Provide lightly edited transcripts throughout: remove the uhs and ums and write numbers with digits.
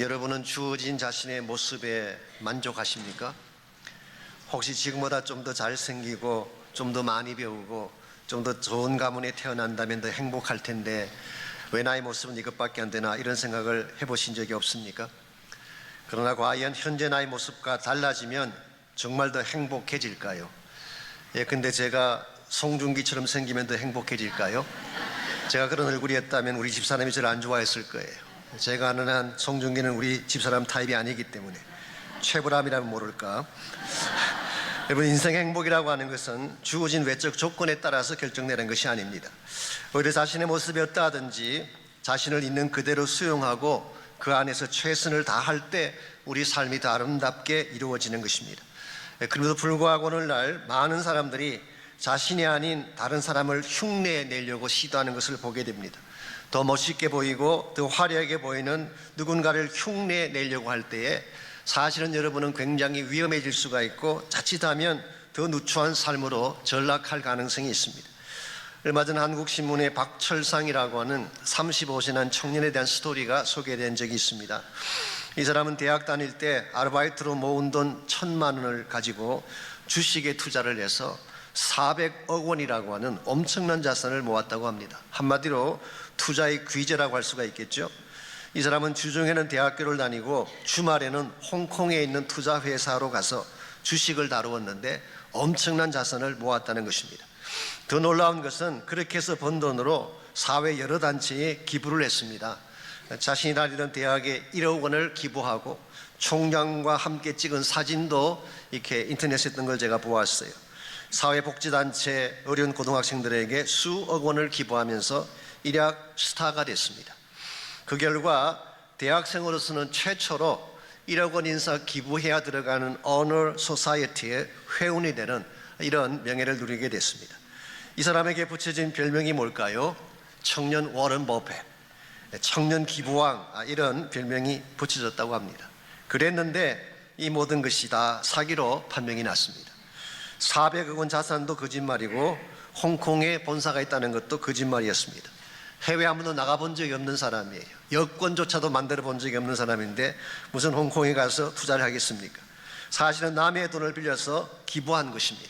여러분은 주어진 자신의 모습에 만족하십니까? 혹시 지금보다 좀 더 잘생기고 좀 더 많이 배우고 좀 더 좋은 가문에 태어난다면 더 행복할 텐데 왜 나의 모습은 이것밖에 안 되나, 이런 생각을 해보신 적이 없습니까? 그러나 과연 현재 나의 모습과 달라지면 정말 더 행복해질까요? 근데 제가 송중기처럼 생기면 더 행복해질까요? 제가 그런 얼굴이었다면 우리 집사람이 저를 안 좋아했을 거예요. 제가 아는 한 송중기는 우리 집사람 타입이 아니기 때문에 최불암이라면 모를까. 여러분, 인생 행복이라고 하는 것은 주어진 외적 조건에 따라서 결정되는 것이 아닙니다. 오히려 자신의 모습이 어떠하든지 자신을 있는 그대로 수용하고 그 안에서 최선을 다할 때 우리 삶이 더 아름답게 이루어지는 것입니다. 그럼에도 불구하고 오늘날 많은 사람들이 자신이 아닌 다른 사람을 흉내내 내려고 시도하는 것을 보게 됩니다. 더 멋있게 보이고 더 화려하게 보이는 누군가를 흉내 내려고 할 때에 사실은 여러분은 굉장히 위험해질 수가 있고 자칫하면 더 누추한 삶으로 전락할 가능성이 있습니다. 얼마 전 한국신문에 박철상이라고 하는 35세 난 청년에 대한 스토리가 소개된 적이 있습니다. 이 사람은 대학 다닐 때 아르바이트로 모은 돈 1,000만 원을 가지고 주식에 투자를 해서 400억 원이라고 하는 엄청난 자산을 모았다고 합니다. 한마디로 투자의 귀재라고 할 수가 있겠죠. 이 사람은 주중에는 대학교를 다니고 주말에는 홍콩에 있는 투자회사로 가서 주식을 다루었는데 엄청난 자산을 모았다는 것입니다. 더 놀라운 것은 그렇게 해서 번 돈으로 사회 여러 단체에 기부를 했습니다. 자신이 다니던 대학에 1억 원을 기부하고 총장과 함께 찍은 사진도 이렇게 인터넷에 있던 걸 제가 보았어요. 사회복지단체 어려운 고등학생들에게 수억 원을 기부하면서 일약 스타가 됐습니다. 그 결과 대학생으로서는 최초로 1억 원 인사 기부해야 들어가는 어너 소사이어티의 회원이 되는 이런 명예를 누리게 됐습니다. 이 사람에게 붙여진 별명이 뭘까요? 청년 워런 버핏, 청년 기부왕, 이런 별명이 붙여졌다고 합니다. 그랬는데 이 모든 것이 다 사기로 판명이 났습니다. 400억 원 자산도 거짓말이고 홍콩에 본사가 있다는 것도 거짓말이었습니다. 해외 한 번도 나가본 적이 없는 사람이에요. 여권조차도 만들어 본 적이 없는 사람인데 무슨 홍콩에 가서 투자를 하겠습니까? 사실은 남의 돈을 빌려서 기부한 것입니다.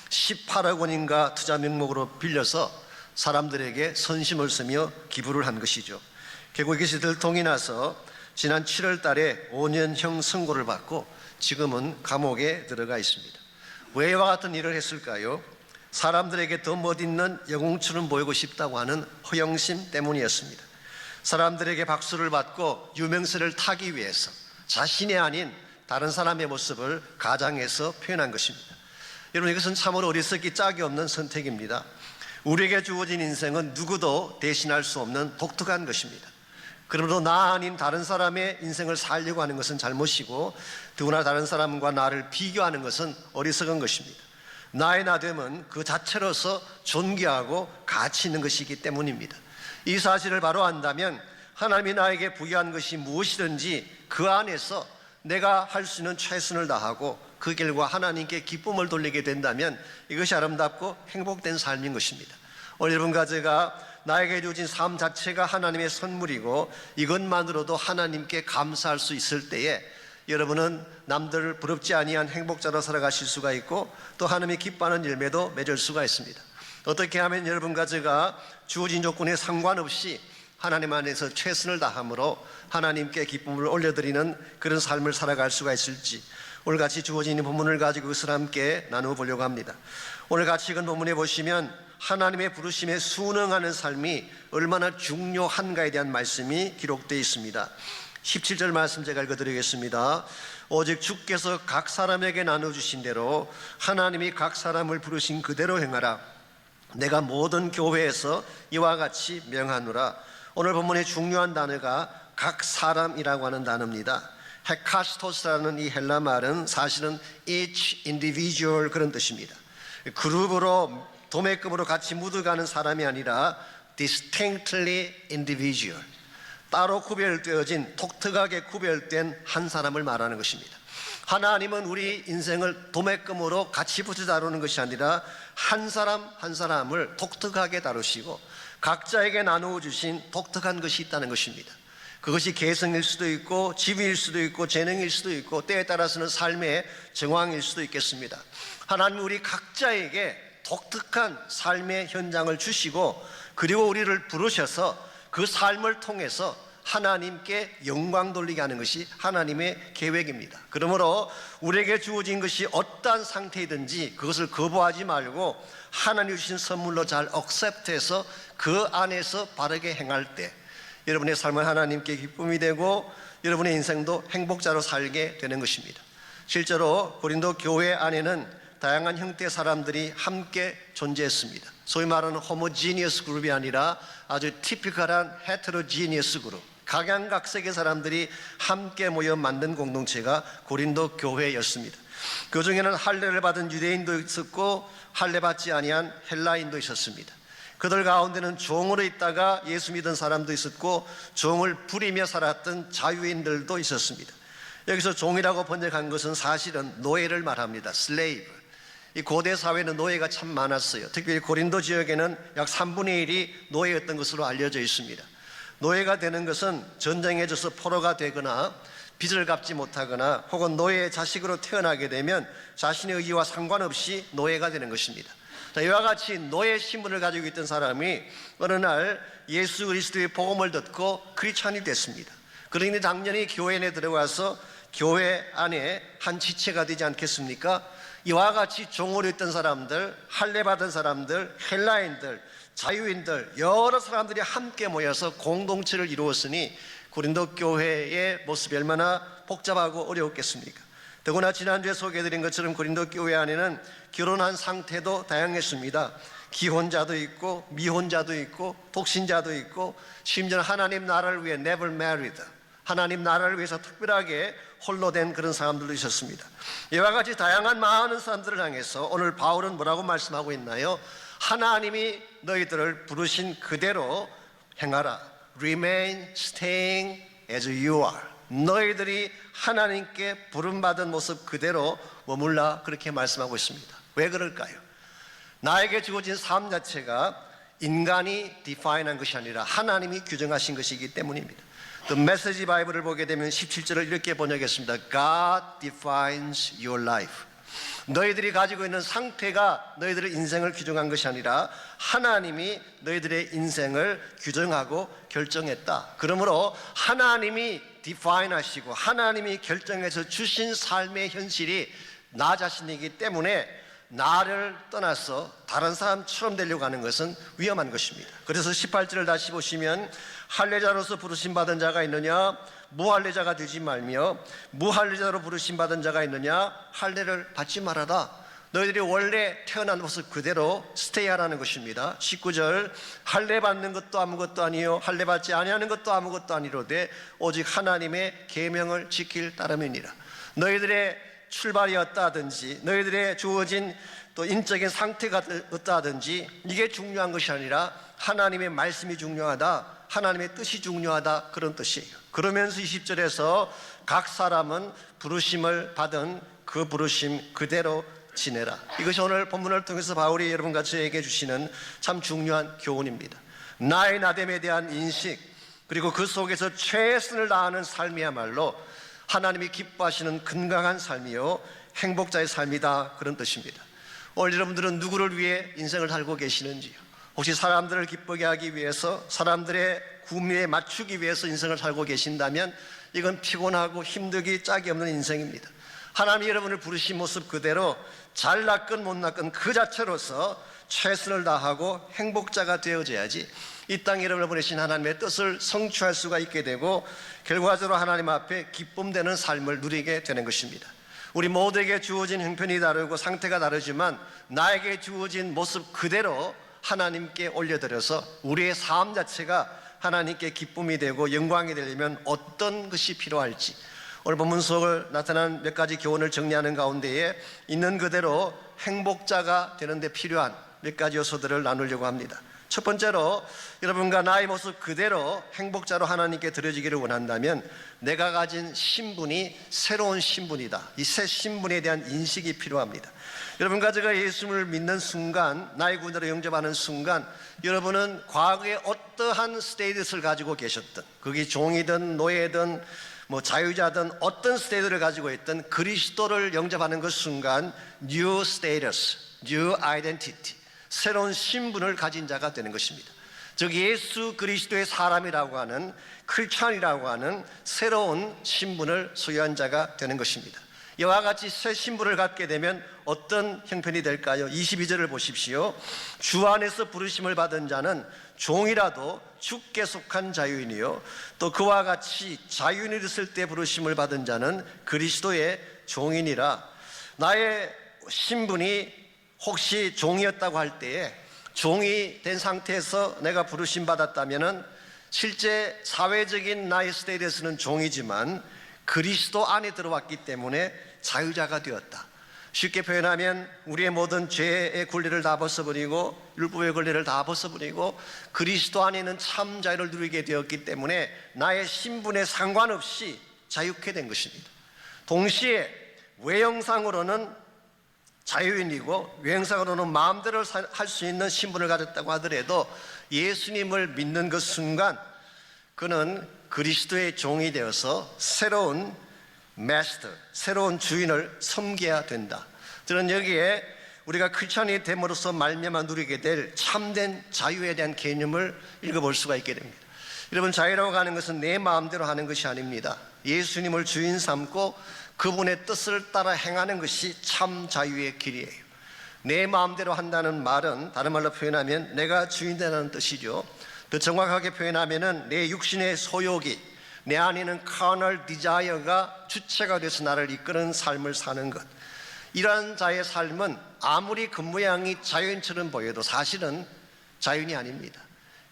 18억 원인가 투자 명목으로 빌려서 사람들에게 선심을 쓰며 기부를 한 것이죠. 결국 이것이 들통이 나서 지난 7월 달에 5년형 선고를 받고 지금은 감옥에 들어가 있습니다. 왜 이와 같은 일을 했을까요? 사람들에게 더 멋있는 영웅처럼 보이고 싶다고 하는 허영심 때문이었습니다. 사람들에게 박수를 받고 유명세를 타기 위해서 자신이 아닌 다른 사람의 모습을 가장해서 표현한 것입니다. 여러분, 이것은 참으로 어리석기 짝이 없는 선택입니다. 우리에게 주어진 인생은 누구도 대신할 수 없는 독특한 것입니다. 그러므로 나 아닌 다른 사람의 인생을 살려고 하는 것은 잘못이고 더구나 다른 사람과 나를 비교하는 것은 어리석은 것입니다. 나의 나됨은 그 자체로서 존귀하고 가치 있는 것이기 때문입니다. 이 사실을 바로 안다면 하나님이 나에게 부여한 것이 무엇이든지 그 안에서 내가 할 수 있는 최선을 다하고 그 결과 하나님께 기쁨을 돌리게 된다면 이것이 아름답고 행복된 삶인 것입니다. 오늘 여러분과 제가 나에게 주어진 삶 자체가 하나님의 선물이고 이것만으로도 하나님께 감사할 수 있을 때에 여러분은 남들을 부럽지 아니한 행복자로 살아가실 수가 있고 또 하나님이 기뻐하는 열매도 맺을 수가 있습니다. 어떻게 하면 여러분과 제가 주어진 조건에 상관없이 하나님 안에서 최선을 다함으로 하나님께 기쁨을 올려드리는 그런 삶을 살아갈 수가 있을지 오늘 같이 주어진 본문을 가지고 그것을 함께 나누어 보려고 합니다. 오늘 같이 읽은 본문에 보시면 하나님의 부르심에 순응하는 삶이 얼마나 중요한가에 대한 말씀이 기록되어 있습니다. 17절 말씀 제가 읽어드리겠습니다. 오직 주께서 각 사람에게 나눠주신 대로 하나님이 각 사람을 부르신 그대로 행하라. 내가 모든 교회에서 이와 같이 명하노라. 오늘 본문의 중요한 단어가 각 사람이라고 하는 단어입니다. 헤카스토스라는 이 헬라 말은 사실은 each individual 그런 뜻입니다. 그룹으로 도매금으로 같이 묻어가는 사람이 아니라 distinctly individual, 따로 구별되어진 독특하게 구별된 한 사람을 말하는 것입니다. 하나님은 우리 인생을 도매금으로 같이 붙여 다루는 것이 아니라 한 사람 한 사람을 독특하게 다루시고 각자에게 나누어 주신 독특한 것이 있다는 것입니다. 그것이 개성일 수도 있고 지위일 수도 있고 재능일 수도 있고 때에 따라서는 삶의 정황일 수도 있겠습니다. 하나님 우리 각자에게 독특한 삶의 현장을 주시고 그리고 우리를 부르셔서 그 삶을 통해서 하나님께 영광 돌리게 하는 것이 하나님의 계획입니다. 그러므로 우리에게 주어진 것이 어떠한 상태이든지 그것을 거부하지 말고 하나님 주신 선물로 잘 억셉트해서 그 안에서 바르게 행할 때 여러분의 삶은 하나님께 기쁨이 되고 여러분의 인생도 행복자로 살게 되는 것입니다. 실제로 고린도 교회 안에는 다양한 형태의 사람들이 함께 존재했습니다. 소위 말하는 호모지니어스 그룹이 아니라 아주 티피컬한 헤테로지니어스 그룹, 각양각색의 사람들이 함께 모여 만든 공동체가 고린도 교회였습니다. 그 중에는 할례를 받은 유대인도 있었고 할례 받지 아니한 헬라인도 있었습니다. 그들 가운데는 종으로 있다가 예수 믿은 사람도 있었고 종을 부리며 살았던 자유인들도 있었습니다. 여기서 종이라고 번역한 것은 사실은 노예를 말합니다. 슬레이브. 이 고대 사회는 노예가 참 많았어요. 특히 고린도 지역에는 약 3분의 1이 노예였던 것으로 알려져 있습니다. 노예가 되는 것은 전쟁에 져서 포로가 되거나 빚을 갚지 못하거나 혹은 노예의 자식으로 태어나게 되면 자신의 의지와 상관없이 노예가 되는 것입니다. 이와 같이 노예 신분을 가지고 있던 사람이 어느 날 예수 그리스도의 복음을 듣고 크리스찬이 됐습니다. 그러니 당연히 교회 안에 들어가서 교회 안에 한 지체가 되지 않겠습니까? 이와 같이 종으로 있던 사람들, 할례 받은 사람들, 헬라인들, 자유인들 여러 사람들이 함께 모여서 공동체를 이루었으니 고린도 교회의 모습이 얼마나 복잡하고 어려웠겠습니까? 더구나 지난주에 소개해드린 것처럼 고린도 교회 안에는 결혼한 상태도 다양했습니다. 기혼자도 있고 미혼자도 있고 독신자도 있고 심지어 하나님 나라를 위해 never married, 하나님 나라를 위해서 특별하게 홀로 된 그런 사람들도 있었습니다. 이와 같이 다양한 많은 사람들을 향해서 오늘 바울은 뭐라고 말씀하고 있나요? 하나님이 너희들을 부르신 그대로 행하라. Remain staying as you are. 너희들이 하나님께 부름받은 모습 그대로 머물라, 그렇게 말씀하고 있습니다. 왜 그럴까요? 나에게 주어진 삶 자체가 인간이 디파인한 것이 아니라 하나님이 규정하신 것이기 때문입니다. The Message 바이블을 보게 되면 17절을 이렇게 번역했습니다. God defines your life. 너희들이 가지고 있는 상태가 너희들의 인생을 규정한 것이 아니라 하나님이 너희들의 인생을 규정하고 결정했다. 그러므로 하나님이 define 하시고 하나님이 결정해서 주신 삶의 현실이 나 자신이기 때문에 나를 떠나서 다른 사람처럼 되려고 하는 것은 위험한 것입니다. 그래서 18절을 다시 보시면 할례자로서 부르심 받은 자가 있느냐 무할례자가 되지 말며 무할례자로 부르심 받은 자가 있느냐 할례를 받지 말아라. 너희들이 원래 태어난 모습 그대로 스테이하라는 것입니다. 19절 할례 받는 것도 아무것도 아니요 할례 받지 아니하는 것도 아무것도 아니로되 오직 하나님의 계명을 지킬 따름이니라. 너희들의 출발이 어떠하든지 너희들의 주어진 또 인적인 상태가 어떠하든지 이게 중요한 것이 아니라 하나님의 말씀이 중요하다, 하나님의 뜻이 중요하다, 그런 뜻이에요. 그러면서 20절에서 각 사람은 부르심을 받은 그 부르심 그대로 지내라. 이것이 오늘 본문을 통해서 바울이 여러분과 저에게 주시는 참 중요한 교훈입니다. 나의 나됨에 대한 인식, 그리고 그 속에서 최선을 다하는 삶이야말로 하나님이 기뻐하시는 건강한 삶이요 행복자의 삶이다, 그런 뜻입니다. 오늘 여러분들은 누구를 위해 인생을 살고 계시는지요? 혹시 사람들을 기쁘게 하기 위해서, 사람들의 구미에 맞추기 위해서 인생을 살고 계신다면 이건 피곤하고 힘들기 짝이 없는 인생입니다. 하나님이 여러분을 부르신 모습 그대로 잘났건 못났건 그 자체로서 최선을 다하고 행복자가 되어져야지 이 땅에 여러분을 보내신 하나님의 뜻을 성취할 수가 있게 되고 결과적으로 하나님 앞에 기쁨되는 삶을 누리게 되는 것입니다. 우리 모두에게 주어진 형편이 다르고 상태가 다르지만 나에게 주어진 모습 그대로 하나님께 올려드려서 우리의 삶 자체가 하나님께 기쁨이 되고 영광이 되려면 어떤 것이 필요할지 오늘 본문 속을 나타난 몇 가지 교훈을 정리하는 가운데에 있는 그대로 행복자가 되는 데 필요한 몇 가지 요소들을 나누려고 합니다. 첫 번째로 여러분과 나의 모습 그대로 행복자로 하나님께 드려지기를 원한다면 내가 가진 신분이 새로운 신분이다. 이 새 신분에 대한 인식이 필요합니다. 여러분과 제가 예수를 믿는 순간, 나의 구원자로 영접하는 순간 여러분은 과거에 어떠한 스테이터스를 가지고 계셨든, 그게 종이든 노예든 자유자든 어떤 스테이터를 가지고 있든 그리스도를 영접하는 그 순간 new status, new identity, 새로운 신분을 가진 자가 되는 것입니다. 즉 예수 그리스도의 사람이라고 하는 크리스찬이라고 하는 새로운 신분을 소유한 자가 되는 것입니다. 이와 같이 새 신분을 갖게 되면 어떤 형편이 될까요? 22절을 보십시오. 주 안에서 부르심을 받은 자는 종이라도 주께 속한 자유인이요 또 그와 같이 자유인이 됐을 때 부르심을 받은 자는 그리스도의 종이니라. 나의 신분이 혹시 종이었다고 할 때에 종이 된 상태에서 내가 부르심 받았다면 실제 사회적인 나의 스테이터스는 종이지만 그리스도 안에 들어왔기 때문에 자유자가 되었다. 쉽게 표현하면 우리의 모든 죄의 권리를 다 벗어버리고 율법의 권리를 다 벗어버리고 그리스도 안에 있는 참 자유를 누리게 되었기 때문에 나의 신분에 상관없이 자유케 된 것입니다. 동시에 외형상으로는 자유인이고 외형상으로는 마음대로 할 수 있는 신분을 가졌다고 하더라도 예수님을 믿는 그 순간 그는 그리스도의 종이 되어서 새로운 마스터, 새로운 주인을 섬겨야 된다. 저는 여기에 우리가 크리스찬이 됨으로써 말미암아 누리게 될 참된 자유에 대한 개념을 읽어볼 수가 있게 됩니다. 여러분, 자유라고 하는 것은 내 마음대로 하는 것이 아닙니다. 예수님을 주인 삼고 그분의 뜻을 따라 행하는 것이 참 자유의 길이에요. 내 마음대로 한다는 말은 다른 말로 표현하면 내가 주인되라는 뜻이죠. 더 정확하게 표현하면 내 육신의 소욕이, 내 안에 있는 carnal desire가 주체가 돼서 나를 이끄는 삶을 사는 것. 이러한 자의 삶은 아무리 겉모양이 자유인처럼 보여도 사실은 자유인이 아닙니다.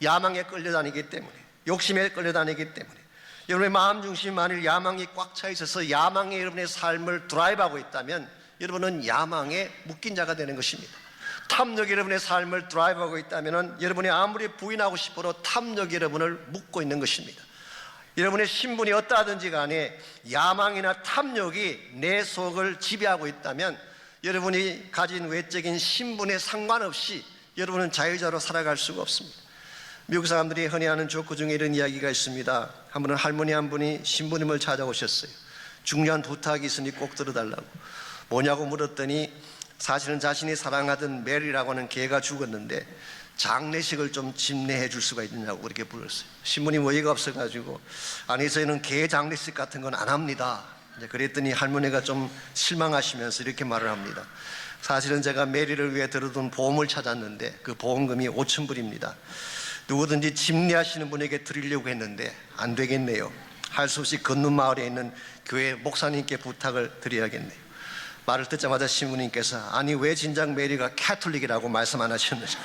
야망에 끌려다니기 때문에, 욕심에 끌려다니기 때문에. 여러분의 마음 중심이 만일 야망이 꽉 차 있어서 야망에 여러분의 삶을 드라이브하고 있다면 여러분은 야망에 묶인 자가 되는 것입니다. 탐욕이 여러분의 삶을 드라이브하고 있다면 여러분이 아무리 부인하고 싶어도 탐욕이 여러분을 묶고 있는 것입니다. 여러분의 신분이 어떠하든지 간에 야망이나 탐욕이 내 속을 지배하고 있다면 여러분이 가진 외적인 신분에 상관없이 여러분은 자유자로 살아갈 수가 없습니다. 미국 사람들이 흔히 하는 조크 중에 이런 이야기가 있습니다. 한 번은 할머니 한 분이 신부님을 찾아오셨어요. 중요한 부탁이 있으니 꼭 들어달라고. 뭐냐고 물었더니 사실은 자신이 사랑하던 메리라고 하는 개가 죽었는데 장례식을 좀 집례해 줄 수가 있느냐고 그렇게 불렀어요. 신부님 어이가 없어가지고 아니 저희는 개 장례식 같은 건 안 합니다. 그랬더니 할머니가 좀 실망하시면서 이렇게 말을 합니다. 사실은 제가 메리를 위해 들어둔 보험을 찾았는데 그 보험금이 5,000불입니다. 누구든지 집례하시는 분에게 드리려고 했는데 안 되겠네요. 할 수 없이 건넌 마을에 있는 교회 목사님께 부탁을 드려야겠네요. 말을 듣자마자 신부님께서 아니 왜 진작 메리가 캐톨릭이라고 말씀 안 하셨는지.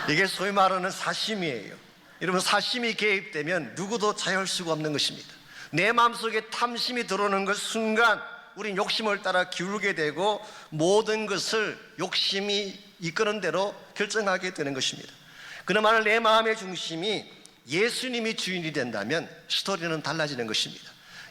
이게 소위 말하는 사심이에요. 여러분, 사심이 개입되면 누구도 자유할 수가 없는 것입니다. 내 마음속에 탐심이 들어오는 그 순간 우린 욕심을 따라 기울게 되고 모든 것을 욕심이 이끄는 대로 결정하게 되는 것입니다. 그나마나 내 마음의 중심이 예수님이 주인이 된다면 스토리는 달라지는 것입니다.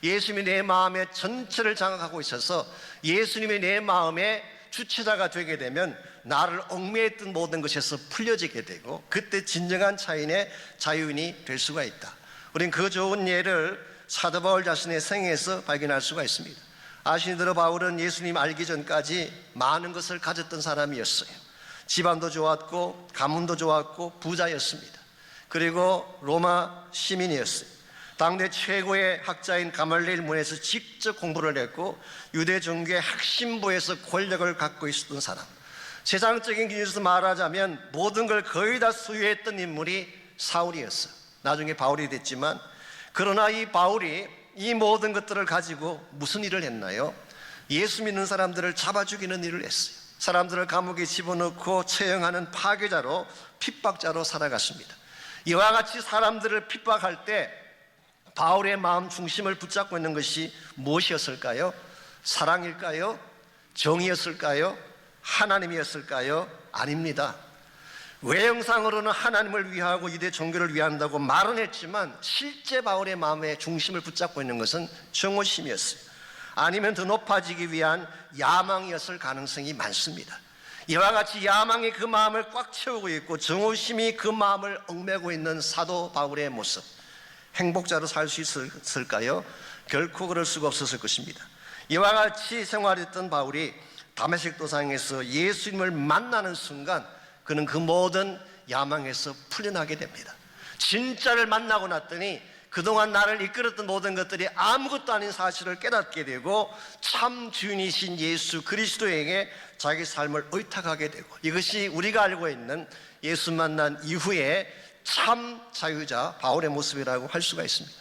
예수님이 내 마음의 전체를 장악하고 있어서 예수님이 내 마음의 주체자가 되게 되면 나를 얽매였던 모든 것에서 풀려지게 되고 그때 진정한 자유인이 될 수가 있다. 우린 그 좋은 예를 사도 바울 자신의 생애에서 발견할 수가 있습니다. 아시는 대로 바울은 예수님 알기 전까지 많은 것을 가졌던 사람이었어요. 집안도 좋았고 가문도 좋았고 부자였습니다. 그리고 로마 시민이었어요. 당대 최고의 학자인 가말리엘 문에서 직접 공부를 했고 유대 종교의 핵심부에서 권력을 갖고 있었던 사람. 세상적인 기준에서 말하자면 모든 걸 거의 다 소유했던 인물이 사울이었어요. 나중에 바울이 됐지만 그러나 이 바울이 이 모든 것들을 가지고 무슨 일을 했나요? 예수 믿는 사람들을 잡아 죽이는 일을 했어요. 사람들을 감옥에 집어넣고 처형하는 파괴자로 핍박자로 살아갔습니다. 이와 같이 사람들을 핍박할 때 바울의 마음 중심을 붙잡고 있는 것이 무엇이었을까요? 사랑일까요? 정의였을까요? 하나님이었을까요? 아닙니다. 외형상으로는 하나님을 위하고 유대 종교를 위한다고 말은 했지만 실제 바울의 마음의 중심을 붙잡고 있는 것은 정오심이었어요. 아니면 더 높아지기 위한 야망이었을 가능성이 많습니다. 이와 같이 야망이 그 마음을 꽉 채우고 있고 정오심이 그 마음을 얽매고 있는 사도 바울의 모습, 행복자로 살 수 있을까요? 결코 그럴 수가 없었을 것입니다. 이와 같이 생활했던 바울이 다메섹 도상에서 예수님을 만나는 순간 그는 그 모든 야망에서 풀려나게 됩니다. 진짜를 만나고 났더니 그동안 나를 이끌었던 모든 것들이 아무것도 아닌 사실을 깨닫게 되고 참 주인이신 예수 그리스도에게 자기 삶을 의탁하게 되고, 이것이 우리가 알고 있는 예수 만난 이후에 참 자유자 바울의 모습이라고 할 수가 있습니다.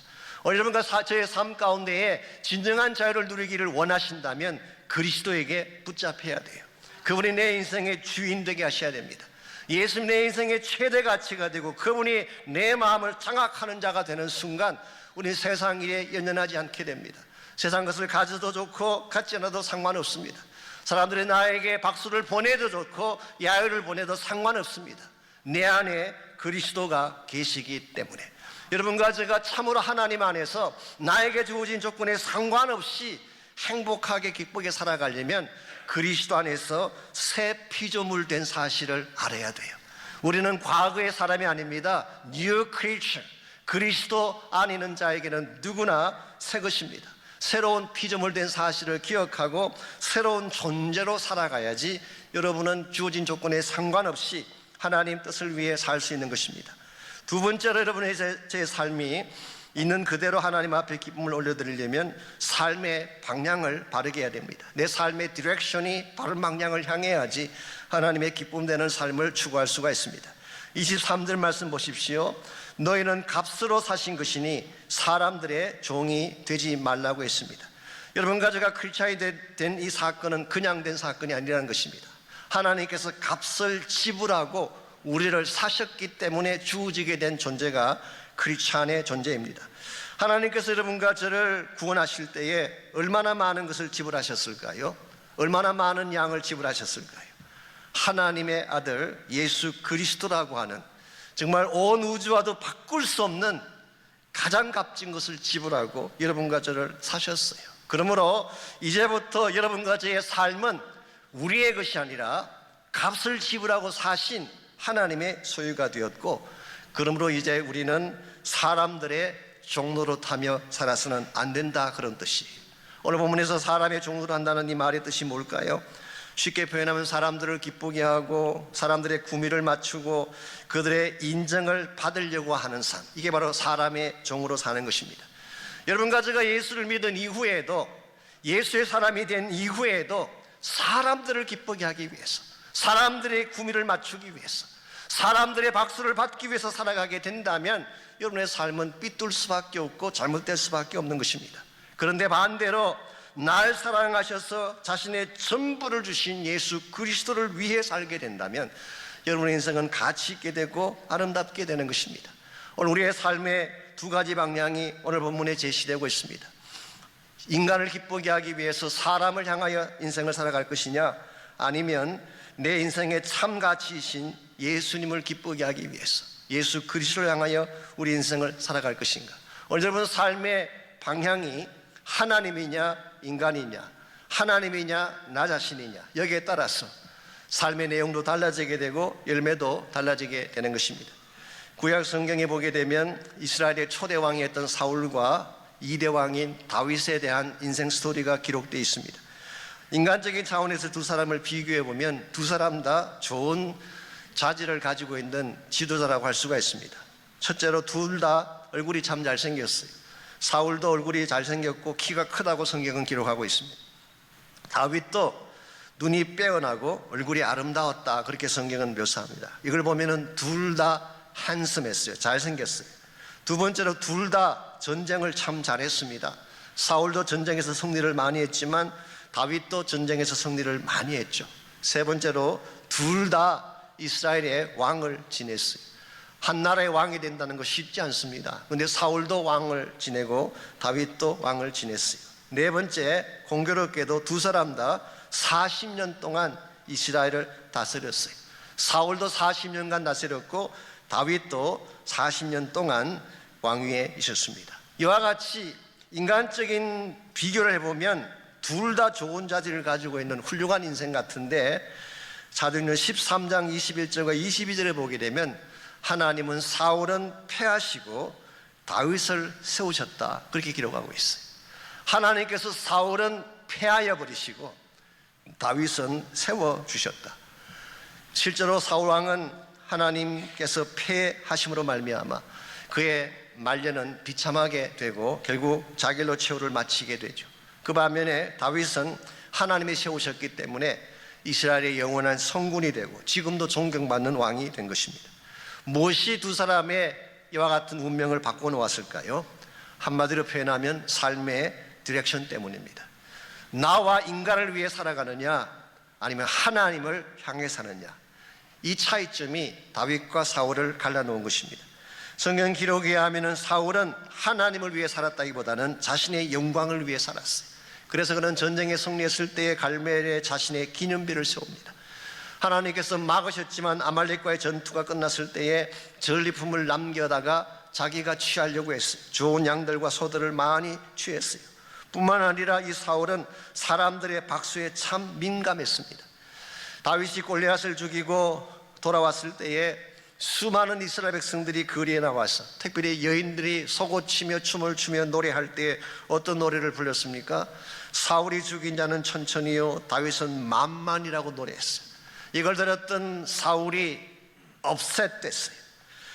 여러분과 저의 삶 가운데에 진정한 자유를 누리기를 원하신다면 그리스도에게 붙잡혀야 돼요. 그분이 내 인생의 주인 되게 하셔야 됩니다. 예수님 내 인생의 최대 가치가 되고 그분이 내 마음을 장악하는 자가 되는 순간 우리는 세상 일에 연연하지 않게 됩니다. 세상 것을 가져도 좋고 갖지 않아도 상관없습니다. 사람들이 나에게 박수를 보내도 좋고 야유를 보내도 상관없습니다. 내 안에 그리스도가 계시기 때문에. 여러분과 제가 참으로 하나님 안에서 나에게 주어진 조건에 상관없이 행복하게 기쁘게 살아가려면 그리스도 안에서 새 피조물 된 사실을 알아야 돼요. 우리는 과거의 사람이 아닙니다. New creature. 그리스도 안에 있는 자에게는 누구나 새 것입니다. 새로운 피조물 된 사실을 기억하고 새로운 존재로 살아가야지 여러분은 주어진 조건에 상관없이 하나님 뜻을 위해 살 수 있는 것입니다. 두 번째로 여러분의 제 삶이 있는 그대로 하나님 앞에 기쁨을 올려드리려면 삶의 방향을 바르게 해야 됩니다. 내 삶의 디렉션이 바른 방향을 향해야지 하나님의 기쁨 되는 삶을 추구할 수가 있습니다. 23절 말씀 보십시오. 너희는 값으로 사신 것이니 사람들의 종이 되지 말라고 했습니다. 여러분과 제가 크리스찬이 된 이 사건은 그냥 된 사건이 아니라는 것입니다. 하나님께서 값을 지불하고 우리를 사셨기 때문에 주어지게 된 존재가 크리스찬의 존재입니다. 하나님께서 여러분과 저를 구원하실 때에 얼마나 많은 것을 지불하셨을까요? 얼마나 많은 양을 지불하셨을까요? 하나님의 아들 예수 그리스도라고 하는 정말 온 우주와도 바꿀 수 없는 가장 값진 것을 지불하고 여러분과 저를 사셨어요. 그러므로 이제부터 여러분과 저의 삶은 우리의 것이 아니라 값을 지불하고 사신 하나님의 소유가 되었고, 그러므로 이제 우리는 사람들의 종로로 타며 살아서는 안 된다, 그런 뜻이에요. 오늘 본문에서 사람의 종로로 한다는 이 말의 뜻이 뭘까요? 쉽게 표현하면 사람들을 기쁘게 하고 사람들의 구미를 맞추고 그들의 인정을 받으려고 하는 삶, 이게 바로 사람의 종으로 사는 것입니다. 여러분과 제가 예수를 믿은 이후에도, 예수의 사람이 된 이후에도 사람들을 기쁘게 하기 위해서, 사람들의 구미를 맞추기 위해서, 사람들의 박수를 받기 위해서 살아가게 된다면 여러분의 삶은 삐뚤 수밖에 없고 잘못될 수밖에 없는 것입니다. 그런데 반대로 날 사랑하셔서 자신의 전부를 주신 예수 그리스도를 위해 살게 된다면 여러분의 인생은 가치 있게 되고 아름답게 되는 것입니다. 오늘 우리의 삶의 두 가지 방향이 오늘 본문에 제시되고 있습니다. 인간을 기쁘게 하기 위해서 사람을 향하여 인생을 살아갈 것이냐, 아니면 내 인생의 참 가치이신 예수님을 기쁘게 하기 위해서 예수 그리스도를 향하여 우리 인생을 살아갈 것인가. 오늘 여러분 삶의 방향이 하나님이냐 인간이냐, 하나님이냐 나 자신이냐, 여기에 따라서 삶의 내용도 달라지게 되고 열매도 달라지게 되는 것입니다. 구약 성경에 보게 되면 이스라엘의 초대 왕이었던 사울과 2대 왕인 다윗에 대한 인생 스토리가 기록되어 있습니다. 인간적인 차원에서 두 사람을 비교해 보면 두 사람 다 좋은 자질을 가지고 있는 지도자라고 할 수가 있습니다. 첫째로 둘 다 얼굴이 참 잘생겼어요. 사울도 얼굴이 잘생겼고 키가 크다고 성경은 기록하고 있습니다. 다윗도 눈이 빼어나고 얼굴이 아름다웠다, 그렇게 성경은 묘사합니다. 이걸 보면은 둘 다 한섬했어요. 잘생겼어요. 두 번째로 둘 다 전쟁을 참 잘했습니다. 사울도 전쟁에서 승리를 많이 했지만 다윗도 전쟁에서 승리를 많이 했죠. 세 번째로 둘 다 이스라엘의 왕을 지냈어요. 한 나라의 왕이 된다는 거 쉽지 않습니다. 그런데 사울도 왕을 지내고 다윗도 왕을 지냈어요. 네 번째, 공교롭게도 두 사람 다 40년 동안 이스라엘을 다스렸어요. 사울도 40년간 다스렸고 다윗도 40년 동안 왕위에 있었습니다. 이와 같이 인간적인 비교를 해보면 둘 다 좋은 자질을 가지고 있는 훌륭한 인생 같은데, 사도행전 13장 21절과 22절에 보게 되면 하나님은 사울은 패하시고 다윗을 세우셨다, 그렇게 기록하고 있어요. 하나님께서 사울은 패하여 버리시고 다윗은 세워주셨다. 실제로 사울 왕은 하나님께서 패하심으로 말미암아 그의 말년은 비참하게 되고 결국 자길로 최후를 마치게 되죠. 그 반면에 다윗은 하나님이 세우셨기 때문에 이스라엘의 영원한 성군이 되고 지금도 존경받는 왕이 된 것입니다. 무엇이 두 사람의 이와 같은 운명을 바꿔놓았을까요? 한마디로 표현하면 삶의 디렉션 때문입니다. 나와 인간을 위해 살아가느냐 아니면 하나님을 향해 사느냐, 이 차이점이 다윗과 사울을 갈라놓은 것입니다. 성경 기록에 의하면 사울은 하나님을 위해 살았다기보다는 자신의 영광을 위해 살았어요. 그래서 그는 전쟁에 승리했을 때의 갈멜에 자신의 기념비를 세웁니다. 하나님께서 막으셨지만 아말렉과의 전투가 끝났을 때에 전리품을 남겨다가 자기가 취하려고 했어요. 좋은 양들과 소들을 많이 취했어요. 뿐만 아니라 이 사울은 사람들의 박수에 참 민감했습니다. 다윗이 골리앗을 죽이고 돌아왔을 때에 수많은 이스라엘 백성들이 거리에 나와서, 특별히 여인들이 속옷치며 춤을 추며 노래할 때 어떤 노래를 불렀습니까? 사울이 죽인 자는 천천히요 다윗은 만만이라고 노래했어요. 이걸 들었던 사울이 업셋됐어요.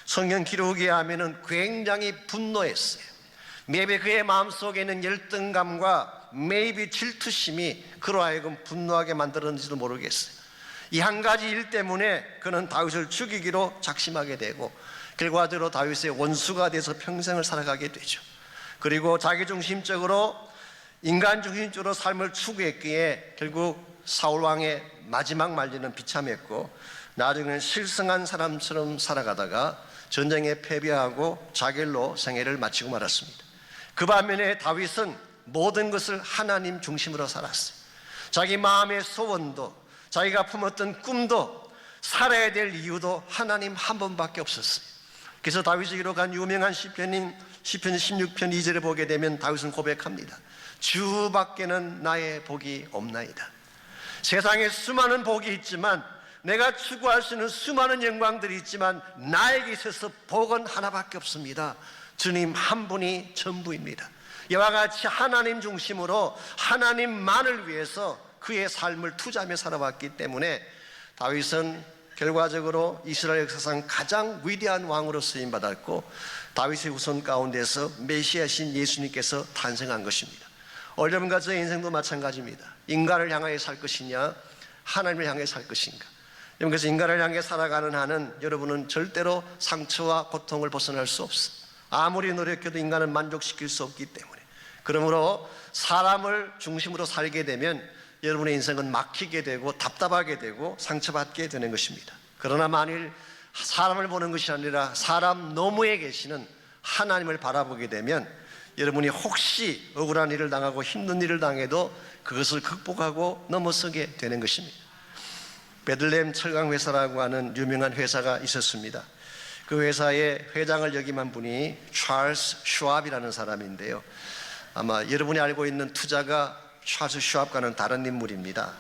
성경 기록에 하면은 굉장히 분노했어요. maybe 그의 마음속에 있는 열등감과 maybe 질투심이 그로 하여금 분노하게 만들었는지도 모르겠어요. 이 한 가지 일 때문에 그는 다윗을 죽이기로 작심하게 되고 결과적으로 다윗의 원수가 돼서 평생을 살아가게 되죠. 그리고 자기중심적으로 인간중심적으로 삶을 추구했기에 결국 사울왕의 마지막 말년은 비참했고 나중에는 실성한 사람처럼 살아가다가 전쟁에 패배하고 자결로 생애를 마치고 말았습니다. 그 반면에 다윗은 모든 것을 하나님 중심으로 살았어요. 자기 마음의 소원도 자기가 품었던 꿈도 살아야 될 이유도 하나님 한 번밖에 없었어요. 그래서 다윗이 기록한 유명한 시편인 시편 16편 2절에 보게 되면 다윗은 고백합니다. 주밖에는 나의 복이 없나이다. 세상에 수많은 복이 있지만, 내가 추구할 수 있는 수많은 영광들이 있지만 나에게 있어서 복은 하나밖에 없습니다. 주님 한 분이 전부입니다. 이와 같이 하나님 중심으로 하나님만을 위해서 그의 삶을 투자하며 살아왔기 때문에 다윗은 결과적으로 이스라엘 역사상 가장 위대한 왕으로 쓰임받았고 다윗의 후손 가운데서 메시아신 예수님께서 탄생한 것입니다. 여러분과 저의 인생도 마찬가지입니다. 인간을 향하여 살 것이냐 하나님을 향해 살 것인가. 그래서 인간을 향해 살아가는 한은 여러분은 절대로 상처와 고통을 벗어날 수 없어요. 아무리 노력해도 인간은 만족시킬 수 없기 때문에. 그러므로 사람을 중심으로 살게 되면 여러분의 인생은 막히게 되고 답답하게 되고 상처받게 되는 것입니다. 그러나 만일 사람을 보는 것이 아니라 사람 너머에 계시는 하나님을 바라보게 되면 여러분이 혹시 억울한 일을 당하고 힘든 일을 당해도 그것을 극복하고 넘어서게 되는 것입니다. 베들레헴 철강회사라고 하는 유명한 회사가 있었습니다. 그 회사의 회장을 역임한 분이 찰스 슈왑이라는 사람인데요, 아마 여러분이 알고 있는 투자가 찰스 슈왑과는 다른 인물입니다.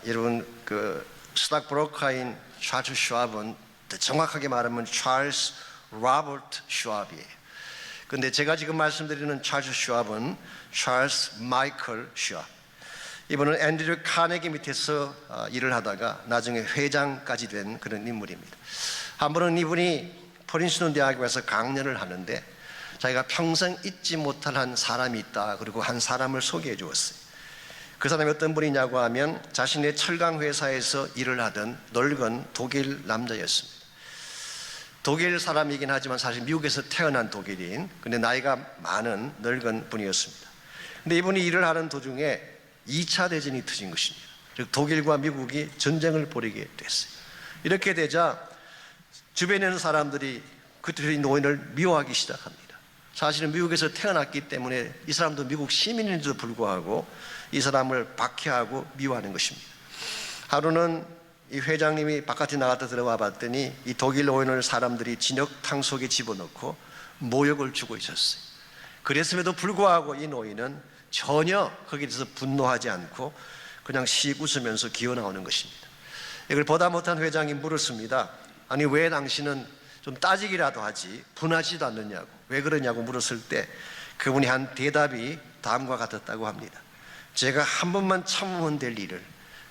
여러분 그 스탁 브로커인 찰스 슈왑은 정확하게 말하면 찰스 로버트 슈왑이에요. 근데 제가 지금 말씀드리는 찰스 슈왑은 찰스 마이클 슈왑. 이분은 앤드류 카네기 밑에서 일을 하다가 나중에 회장까지 된 그런 인물입니다. 한 번은 이분이 프린스턴 대학에 와서 강연을 하는데 자기가 평생 잊지 못할 한 사람이 있다, 그리고 한 사람을 소개해 주었어요. 그 사람이 어떤 분이냐고 하면 자신의 철강 회사에서 일을 하던 늙은 독일 남자였습니다. 독일 사람이긴 하지만 사실 미국에서 태어난 독일인, 근데 나이가 많은 늙은 분이었습니다. 근데 이분이 일을 하는 도중에 2차 대전이 터진 것입니다. 즉 독일과 미국이 전쟁을 벌이게 됐어요. 이렇게 되자 주변에 있는 사람들이 그들의 노인을 미워하기 시작합니다. 사실은 미국에서 태어났기 때문에 이 사람도 미국 시민인데도 불구하고 이 사람을 박해하고 미워하는 것입니다. 하루는 이 회장님이 바깥에 나갔다 들어와 봤더니 이 독일 노인을 사람들이 진흙탕 속에 집어넣고 모욕을 주고 있었어요. 그랬음에도 불구하고 이 노인은 전혀 거기에 대해서 분노하지 않고 그냥 씩 웃으면서 기어 나오는 것입니다. 이걸 보다 못한 회장이 물었습니다. 아니 왜 당신은 좀 따지기라도 하지 분하지도 않느냐고, 왜 그러냐고 물었을 때 그분이 한 대답이 다음과 같았다고 합니다. 제가 한 번만 참으면 될 일을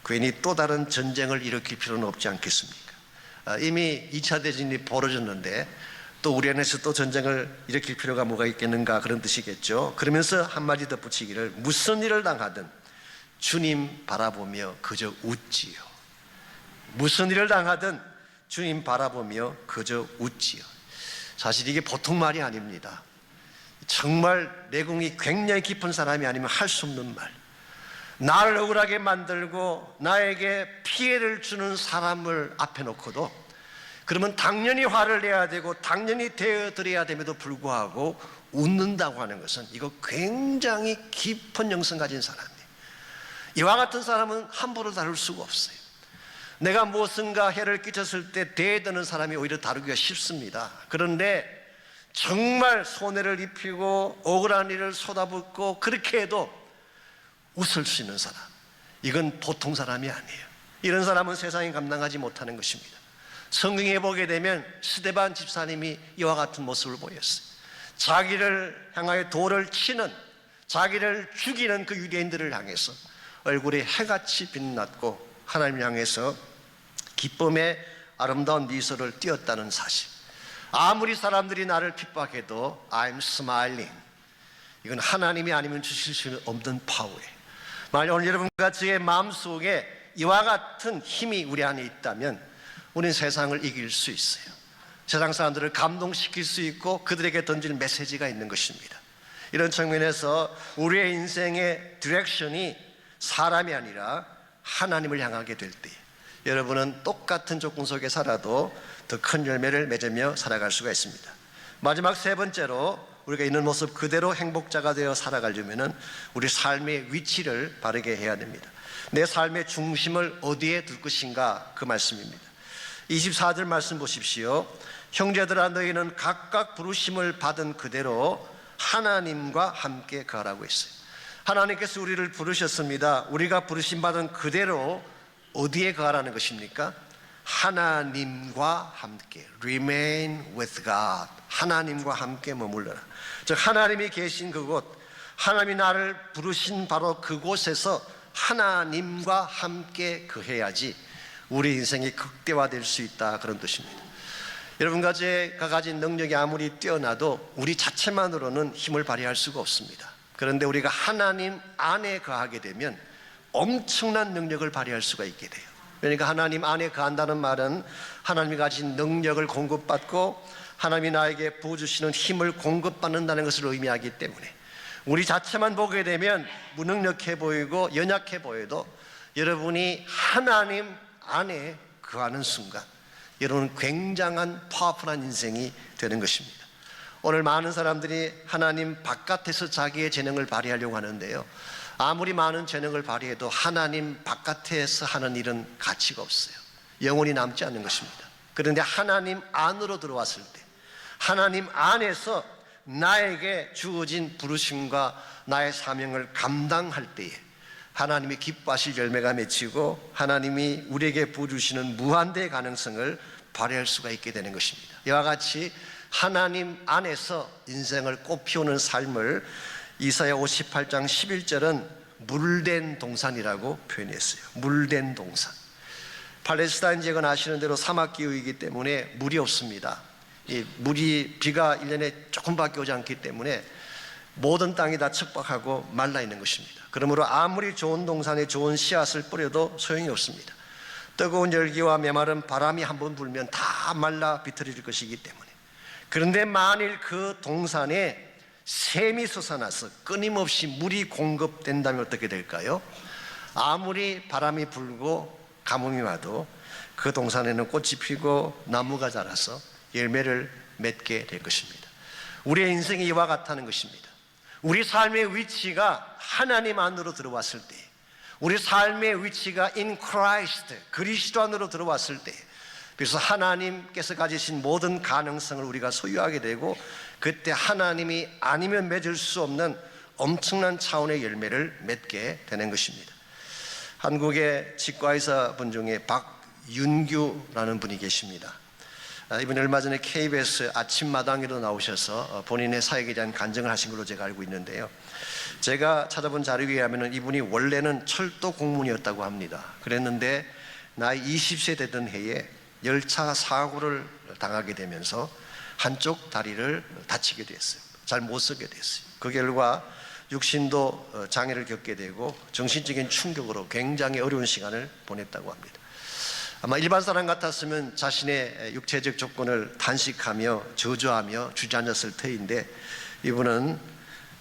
괜히 또 다른 전쟁을 일으킬 필요는 없지 않겠습니까? 이미 2차 대전이 벌어졌는데 또 우리 안에서 또 전쟁을 일으킬 필요가 뭐가 있겠는가, 그런 뜻이겠죠. 그러면서 한마디 덧붙이기를, 무슨 일을 당하든 주님 바라보며 그저 웃지요. 무슨 일을 당하든 주님 바라보며 그저 웃지요. 사실 이게 보통 말이 아닙니다. 정말 내공이 굉장히 깊은 사람이 아니면 할 수 없는 말. 나를 억울하게 만들고 나에게 피해를 주는 사람을 앞에 놓고도, 그러면 당연히 화를 내야 되고 당연히 대어드려야 됨에도 불구하고 웃는다고 하는 것은 이거 굉장히 깊은 영성 가진 사람이에요. 이와 같은 사람은 함부로 다룰 수가 없어요. 내가 무엇인가 해를 끼쳤을 때 대드는 사람이 오히려 다루기가 쉽습니다. 그런데 정말 손해를 입히고 억울한 일을 쏟아붓고 그렇게 해도 웃을 수 있는 사람, 이건 보통 사람이 아니에요. 이런 사람은 세상이 감당하지 못하는 것입니다. 성경에 보게 되면 스데반 집사님이 이와 같은 모습을 보였어요. 자기를 향하여 돌을 치는, 자기를 죽이는 그 유대인들을 향해서 얼굴이 해같이 빛났고 하나님을 향해서 기쁨의 아름다운 미소를 띄었다는 사실. 아무리 사람들이 나를 핍박해도 I'm smiling. 이건 하나님이 아니면 주실 수 없는 파워예요. 만약 오늘 여러분과 저의 마음속에 이와 같은 힘이 우리 안에 있다면 우리는 세상을 이길 수 있어요. 세상 사람들을 감동시킬 수 있고 그들에게 던질 메시지가 있는 것입니다. 이런 측면에서 우리의 인생의 디렉션이 사람이 아니라 하나님을 향하게 될 때 여러분은 똑같은 조건 속에 살아도 더 큰 열매를 맺으며 살아갈 수가 있습니다. 마지막 세 번째로, 우리가 있는 모습 그대로 행복자가 되어 살아가려면 우리 삶의 위치를 바르게 해야 됩니다. 내 삶의 중심을 어디에 둘 것인가, 그 말씀입니다. 24절 말씀 보십시오. 형제들아 너희는 각각 부르심을 받은 그대로 하나님과 함께 거하라고 했어요. 하나님께서 우리를 부르셨습니다. 우리가 부르심 받은 그대로 어디에 거하라는 것입니까? 하나님과 함께, remain with God. 하나님과 함께 머물러라. 즉 하나님이 계신 그곳, 하나님이 나를 부르신 바로 그곳에서 하나님과 함께 거해야지 우리 인생이 극대화될 수 있다, 그런 뜻입니다. 여러분과 제가 가진 능력이 아무리 뛰어나도 우리 자체만으로는 힘을 발휘할 수가 없습니다. 그런데 우리가 하나님 안에 거하게 되면 엄청난 능력을 발휘할 수가 있게 돼요. 그러니까 하나님 안에 거한다는 말은 하나님이 가진 능력을 공급받고 하나님이 나에게 부어주시는 힘을 공급받는다는 것을 의미하기 때문에 우리 자체만 보게 되면 무능력해 보이고 연약해 보여도 여러분이 하나님 안에 거하는 순간 여러분은 굉장한 파워풀한 인생이 되는 것입니다. 오늘 많은 사람들이 하나님 바깥에서 자기의 재능을 발휘하려고 하는데요, 아무리 많은 재능을 발휘해도 하나님 바깥에서 하는 일은 가치가 없어요. 영혼이 남지 않는 것입니다. 그런데 하나님 안으로 들어왔을 때, 하나님 안에서 나에게 주어진 부르심과 나의 사명을 감당할 때에 하나님이 기뻐하실 열매가 맺히고 하나님이 우리에게 부어주시는 무한대의 가능성을 발휘할 수가 있게 되는 것입니다. 이와 같이 하나님 안에서 인생을 꽃피우는 삶을 이사야 58장 11절은 물된 동산이라고 표현했어요. 물된 동산. 팔레스타인 지역은 아시는 대로 사막기후이기 때문에 물이 없습니다. 이 물이 비가 1년에 조금밖에 오지 않기 때문에 모든 땅이 다 척박하고 말라 있는 것입니다. 그러므로 아무리 좋은 동산에 좋은 씨앗을 뿌려도 소용이 없습니다. 뜨거운 열기와 메마른 바람이 한번 불면 다 말라 비틀어질 것이기 때문에. 그런데 만일 그 동산에 샘이 솟아나서 끊임없이 물이 공급된다면 어떻게 될까요? 아무리 바람이 불고 가뭄이 와도 그 동산에는 꽃이 피고 나무가 자라서 열매를 맺게 될 것입니다. 우리의 인생이 이와 같다는 것입니다. 우리 삶의 위치가 하나님 안으로 들어왔을 때 우리 삶의 위치가 in Christ, 그리스도 안으로 들어왔을 때, 그래서 하나님께서 가지신 모든 가능성을 우리가 소유하게 되고, 그때 하나님이 아니면 맺을 수 없는 엄청난 차원의 열매를 맺게 되는 것입니다. 한국의 치과의사 분 중에 박윤규라는 분이 계십니다. 이분이 얼마 전에 KBS 아침마당에도 나오셔서 본인의 사역에 대한 간증을 하신 걸로 제가 알고 있는데요. 제가 찾아본 자료에 의하면 이분이 원래는 철도 공무원이었다고 합니다. 그랬는데 나이 20세 되던 해에 열차 사고를 당하게 되면서 한쪽 다리를 다치게 됐어요. 잘 못 서게 됐어요. 그 결과 육신도 장애를 겪게 되고 정신적인 충격으로 굉장히 어려운 시간을 보냈다고 합니다. 아마 일반 사람 같았으면 자신의 육체적 조건을 단식하며 저주하며 주저앉았을 터인데, 이분은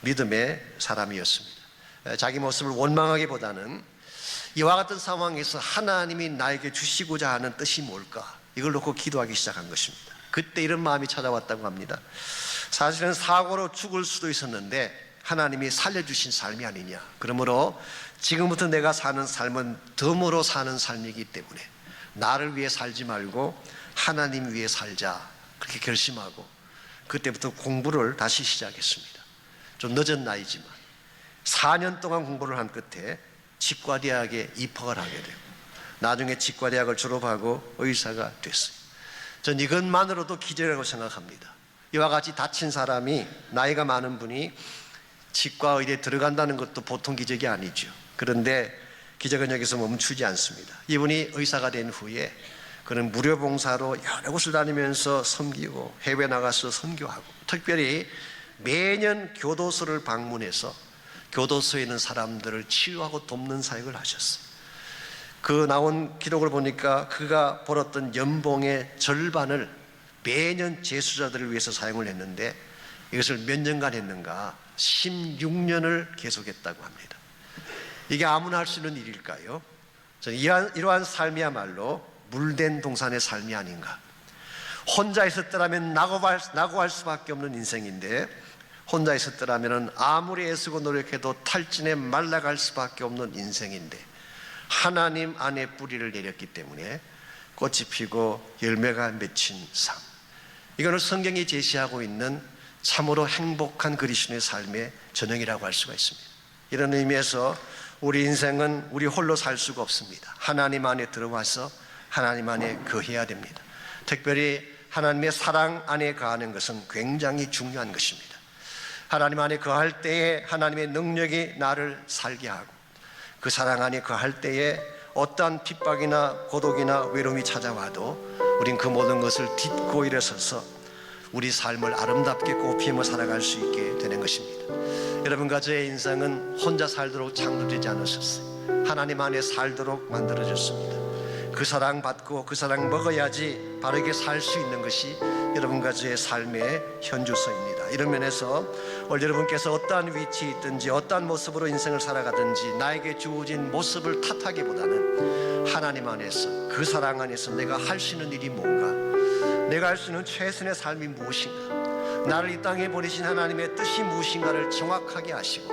믿음의 사람이었습니다. 자기 모습을 원망하기보다는 이와 같은 상황에서 하나님이 나에게 주시고자 하는 뜻이 뭘까, 이걸 놓고 기도하기 시작한 것입니다. 그때 이런 마음이 찾아왔다고 합니다. 사실은 사고로 죽을 수도 있었는데 하나님이 살려주신 삶이 아니냐, 그러므로 지금부터 내가 사는 삶은 덤으로 사는 삶이기 때문에 나를 위해 살지 말고 하나님 위해 살자, 그렇게 결심하고 그때부터 공부를 다시 시작했습니다. 좀 늦은 나이지만 4년 동안 공부를 한 끝에 치과대학에 입학을 하게 되고 나중에 치과대학을 졸업하고 의사가 됐어요. 전 이것만으로도 기적이라고 생각합니다. 이와 같이 다친 사람이, 나이가 많은 분이 치과의대에 들어간다는 것도 보통 기적이 아니죠. 그런데 기적은 여기서 멈추지 않습니다. 이분이 의사가 된 후에 그는 무료 봉사로 여러 곳을 다니면서 섬기고 해외 나가서 선교하고, 특별히 매년 교도소를 방문해서 교도소에 있는 사람들을 치유하고 돕는 사역을 하셨어요. 그 나온 기록을 보니까 그가 벌었던 연봉의 절반을 매년 재수자들을 위해서 사용을 했는데, 이것을 몇 년간 했는가? 16년을 계속했다고 합니다. 이게 아무나 할 수 있는 일일까요? 저는 이러한 삶이야말로 물된 동산의 삶이 아닌가. 혼자 있었더라면 낙오할 수밖에 없는 인생인데, 혼자 있었더라면 아무리 애쓰고 노력해도 탈진에 말라갈 수밖에 없는 인생인데, 하나님 안에 뿌리를 내렸기 때문에 꽃이 피고 열매가 맺힌 삶, 이거는 성경이 제시하고 있는 참으로 행복한 그리스도의 삶의 전형이라고 할 수가 있습니다. 이런 의미에서 우리 인생은 우리 홀로 살 수가 없습니다. 하나님 안에 들어와서 하나님 안에 거해야 됩니다. 특별히 하나님의 사랑 안에 거하는 것은 굉장히 중요한 것입니다. 하나님 안에 거할 때에 하나님의 능력이 나를 살게 하고, 그 사랑 안에 거할 때에 어떠한 핍박이나 고독이나 외로움이 찾아와도 우린 그 모든 것을 딛고 일어서서 우리 삶을 아름답게 꽃피우며 살아갈 수 있게 되는 것입니다. 여러분과 저의 인생은 혼자 살도록 창조되지 않으셨어요. 하나님 안에 살도록 만들어졌습니다. 그 사랑 받고 그 사랑 먹어야지 바르게 살 수 있는 것이 여러분과 저의 삶의 현주소입니다. 이런 면에서 오늘 여러분께서 어떠한 위치에 있든지 어떠한 모습으로 인생을 살아가든지 나에게 주어진 모습을 탓하기보다는 하나님 안에서, 그 사랑 안에서 내가 할 수 있는 일이 뭔가, 내가 할 수 있는 최선의 삶이 무엇인가, 나를 이 땅에 보내신 하나님의 뜻이 무엇인가를 정확하게 아시고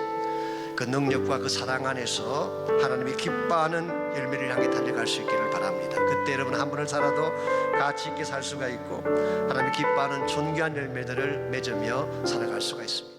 그 능력과 그 사랑 안에서 하나님이 기뻐하는 열매를 향해 달려갈 수 있기를 바랍니다. 그때 여러분 한 분을 살아도 가치 있게 살 수가 있고 하나님이 기뻐하는 존귀한 열매들을 맺으며 살아갈 수가 있습니다.